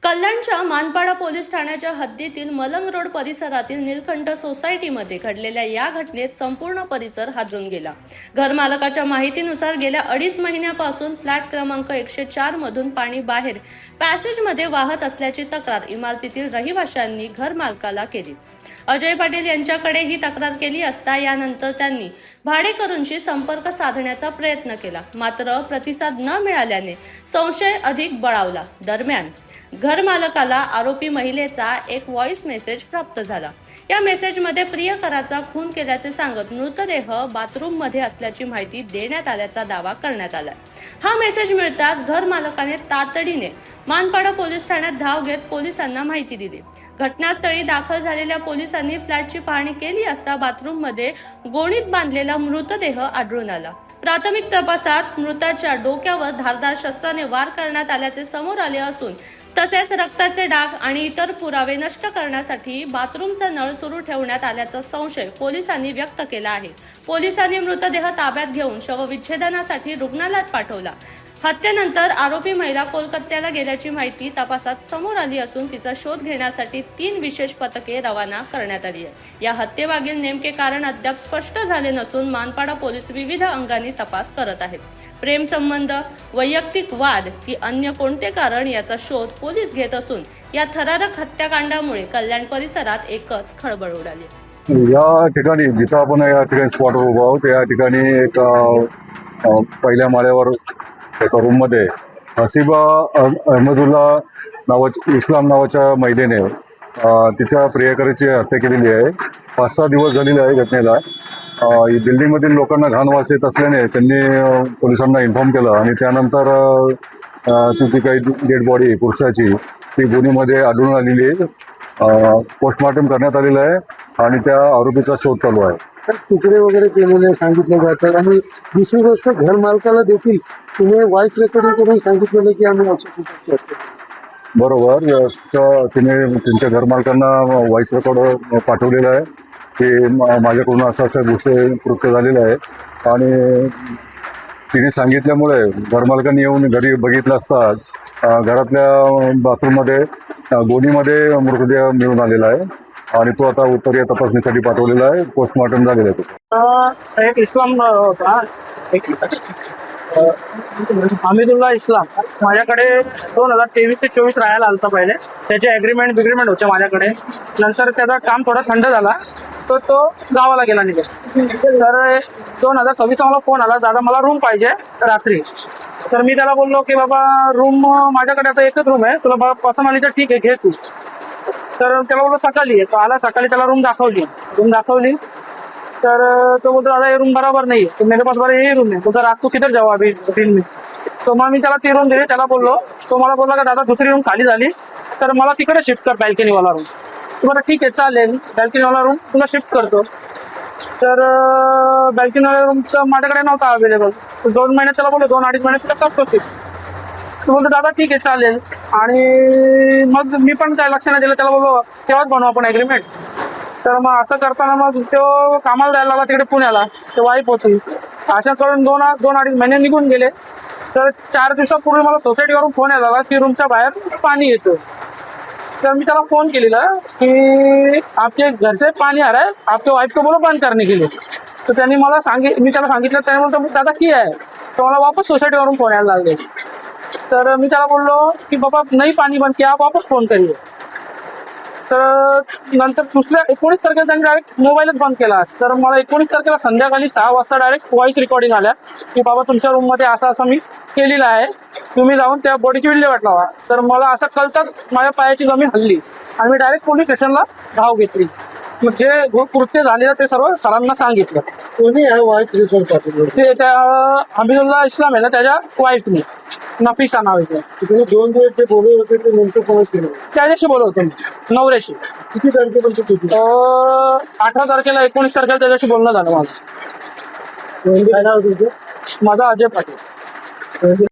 कल्याणच्या मानपाडा पोलीस ठाण्याच्या हद्दीतील मलंग रोड परिसरातील निलकंठ सोसायटीमध्ये घडलेल्या या घटनेत संपूर्ण परिसर हादरून गेला। घरमालकाच्या माहितीनुसार गेल्या 2.5 महिन्यापासून फ्लॅट क्रमांक 104 मधून पाणी बाहेर पॅसेजमध्ये वाहत असल्याची तक्रार इमारतीतील रहिवाशांनी घरमालकाला केली। अजय पाटील यांच्याकडे ही तक्रार केली असता यानंतर त्यांनी भाडेकरूंशी संपर्क साधण्याचा प्रयत्न केला, मात्र प्रतिसाद न मिळाल्याने संशय अधिक बळावला। दरम्यान घरमालकाला आरोपी महिलेचा एक व्हॉइस मेसेज प्राप्त झाला। या मेसेजमध्ये प्रियकराचा खून केल्याचे सांगत मृतदेह बाथरूम मध्ये असल्याची माहिती देण्यात आल्याचा दावा करण्यात आला। हा मेसेज मिळताच घरमालकाने तातडीने मानपाडा पोलीस ठाण्यात धाव घेत पोलिसांना माहिती दिली। घटनास्थळी दाखल झालेल्या पोलिसांनी फ्लॅटची पाहणी केली असता बाथरूम मध्ये गोणीत बांधलेला मृतदेह आढळून आला। प्राथमिक तपासात मृताच्या डोक्यावर धारदार शस्त्राने वार करण्यात आल्याचे समोर आले असून तसेच रक्ताचे डाग आणि इतर पुरावे नष्ट करण्यासाठी बाथरूमचा नळ सुरू ठेवण्यात आल्याचा संशय पोलिसांनी व्यक्त केला आहे। पोलिसांनी मृतदेह ताब्यात घेऊन शवविच्छेदनासाठी रुग्णालयात पाठवला। हत्येनंतर आरोपी महिला कोलकात्याला गेल्याची माहिती तपासात समोर आली असून तिचा शोध घेण्यासाठी 3 विशेष पथके रवाना करण्यात आली आहे। या हत्येमागील नेमके कारण अद्याप स्पष्ट झाले नसून मानपाडा पोलीस विविध अंगांनी तपास करत आहेत। प्रेम संबंध, वैयक्तिक वाद की अन्य कोणते कारण याचा शोध पोलीस घेत असून या थरारक हत्याकांडामुळे कल्याण परिसरात एकच खळबळ उडाली। या ठिकाणी जिथं आपण या ठिकाणी स्पॉटवर उभा आहोत त्या ठिकाणी एक पहिल्या माळ्यावर एका रूममध्ये हसीबा अहमदुल्ला इस्लाम नावाच्या महिलेने तिच्या प्रियकराची हत्या केलेली आहे। 5-6 दिवस झालेले आहे घटनेला। बिल्डिंगमधील लोकांना घाण वास येत असल्याने त्यांनी पोलिसांना इन्फॉर्म केलं आणि त्यानंतर ती काही डेड बॉडी पुरुषाची ती गुन्ह्यामध्ये आढळून आलेली आहे। पोस्टमॉर्टम करण्यात आलेलं आहे आणि त्या आरोपीचा शोध चालू आहे। तुकडे वगैरे केलेले सांगितले जातात आणि दुसरी गोष्ट घर मालकाला देखील तुम्ही व्हॉइस रेकॉर्डिंग करून सांगितलेलं की आम्ही असं बरोबर, तिने त्यांच्या घरमालकांना व्हॉइस रेकॉर्ड पाठवलेला आहे की माझ्याकडून असा गोष्ट कृत्य झालेलं आहे आणि तिने सांगितल्यामुळे घरमालकांनी येऊन घरी बघितलं असता घरातल्या बाथरूममध्ये गोणीमध्ये मृतदेह मिळून आलेला आहे आणि तो आता उत्तरीय तपासणीसाठी पाठवलेला आहे। पोस्टमॉर्टम झालेला आहे। एक इस्लाम होता, एक हमीदुल्ला इस्लाम माझ्याकडे 2023 ते 24 राहायला आलता। पहिले त्याचे ॲग्रीमेंट होते माझ्याकडे। नंतर त्याचं काम थोडा थंड झाला तो गावाला गेला निघे। तर 2026 मला फोन आला, दादा मला रूम पाहिजे रात्री। तर मी त्याला बोललो की बाबा रूम माझ्याकडे आता एकच रूम आहे, तुला पसंत आली तर ठीक आहे घे तू। तर त्याला बोललो सकाळी तो आला, सकाळी त्याला रूम दाखवली तर तो बोलतो दादा ये रूम बराबर नहीं है, तो मेरे पास बड़ा यही रूम है, तो रात को किधर जाओ अभी दिन में। तो मग मी त्याला ती रूम दिली, त्याला बोललो, तो मला बोलला का दादा दुसरी रूम खाली झाली तर मला तिकडे शिफ्ट कर बॅल्कनीवाला रूम। तो बरं ठीक आहे चालेल, बॅल्कनीवाला रूम तुला शिफ्ट करतो। तर बॅल्कनीवाला रूमचं माझ्याकडे नव्हता अवेलेबल। 2 महिन्यात त्याला बोललो 2-2.5 महिन्यात तुला करतो शिफ्ट। तो बोलतो दादा ठीक आहे चालेल। आणि मग मी पण काय लक्ष नाही दिलं, त्याला बोललो तेव्हाच बनवू आपण ॲग्रीमेंट। तर मग असं करताना मग तो कामाला जायला लागला तिकडे पुण्याला, ते वाईफ होती। अशा करून 2-2.5 महिने निघून गेले। तर 4 दिवसापूर्वी मला सोसायटीवरून फोन यायला की रूमच्या बाहेर पाणी येतं। तर मी त्याला फोन केलेला की आपके घर से पाणी आ रहा है, आपके वाईफ को बोलो बंद करने के लिए। तर त्यांनी मला मी त्याला सांगितलं, त्याने बोलतो दादा की आहे, तर मला वापस सोसायटीवरून फोन यायला लागले। तर मी त्याला बोललो की बाबा नाही पाणी बंद किया, आप वापस फोन करिए। तर नंतर दुसऱ्या 19 तारखेला त्यांनी डायरेक्ट मोबाईलच बंद केला। तर मला 19 तारखेला संध्याकाळी 6 वाजता डायरेक्ट व्हॉइस रेकॉर्डिंग आल्या की बाबा तुमच्या रूममध्ये असं मी केलेलं आहे, तुम्ही जाऊन त्या बॉडीची विल्हेवाट लावा। तर मला असं कळताच माझ्या पायाची जमीन हल्ली आणि मी डायरेक्ट पोलीस स्टेशनला धाव घेतली। जे कृत्य झालेलं ते सर्व सरांना सांगितलं। कोणी व्हॉइस रेकॉर्ड पाठवलं? ते त्या हमीदुल्ला इस्लाम आहे ना त्याच्या वाईफने, नफिसा नाव आहे। तुम्ही 2 दिवस जे बोलत होते ते नेमकं कोण केलं? त्याच्याशी बोलत होतो मी नवऱ्याशी। किती तारखेपर्यंत किती? 18 तारखेला 19 तारखेला त्याच्याशी बोलणं झालं माझं। काय नाव तुमचं? माझा अजय पाटील।